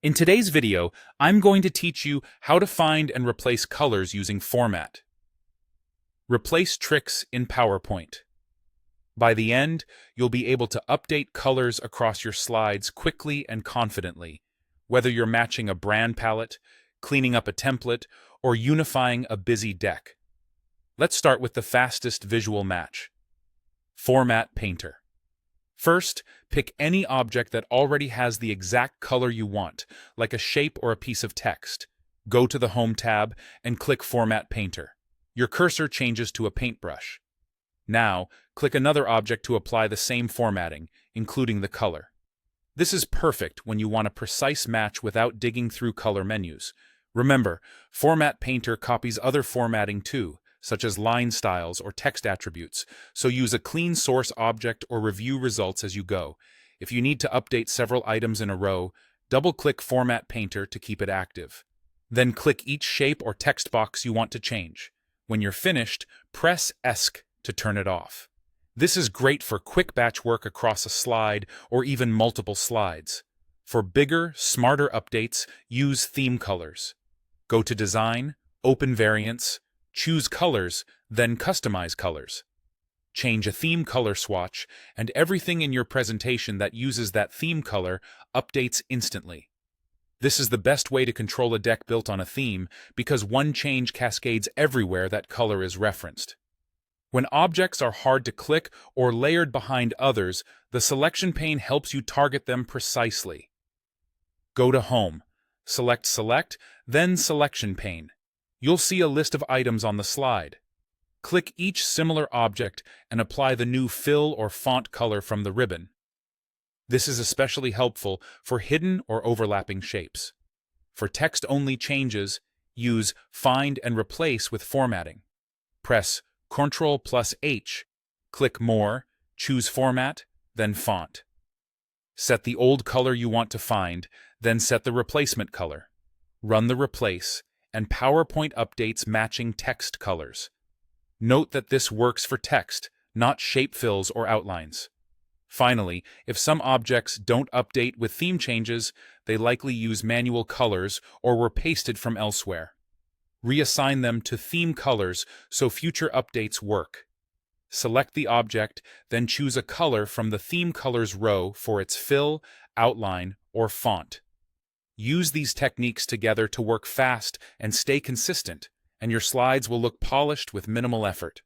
In today's video, I'm going to teach you how to find and replace colors using Format. Replace tricks in PowerPoint. By the end, you'll be able to update colors across your slides quickly and confidently, whether you're matching a brand palette, cleaning up a template, or unifying a busy deck. Let's start with the fastest visual match. Format Painter. First, pick any object that already has the exact color you want, like a shape or a piece of text. Go to the Home tab and click Format Painter. Your cursor changes to a paintbrush. Now, click another object to apply the same formatting, including the color. This is perfect when you want a precise match without digging through color menus. Remember, Format Painter copies other formatting too, such as line styles or text attributes, so use a clean source object or review results as you go. If you need to update several items in a row, double-click Format Painter to keep it active. Then click each shape or text box you want to change. When you're finished, press ESC to turn it off. This is great for quick batch work across a slide or even multiple slides. For bigger, smarter updates, use theme colors. Go to Design, open Variants, choose Colors, then Customize Colors. Change a theme color swatch, and everything in your presentation that uses that theme color updates instantly. This is the best way to control a deck built on a theme because one change cascades everywhere that color is referenced. When objects are hard to click or layered behind others, the selection pane helps you target them precisely. Go to Home, select, then Selection pane. You'll see a list of items on the slide. Click each similar object and apply the new fill or font color from the ribbon. This is especially helpful for hidden or overlapping shapes. For text-only changes, use Find and Replace with formatting. Press Ctrl+H, click More, choose Format, then Font. Set the old color you want to find, then set the replacement color. Run the replace, and PowerPoint updates matching text colors. Note that this works for text, not shape fills or outlines. Finally, if some objects don't update with theme changes, they likely use manual colors or were pasted from elsewhere. Reassign them to theme colors so future updates work. Select the object, then choose a color from the Theme Colors row for its fill, outline, or font. Use these techniques together to work fast and stay consistent, and your slides will look polished with minimal effort.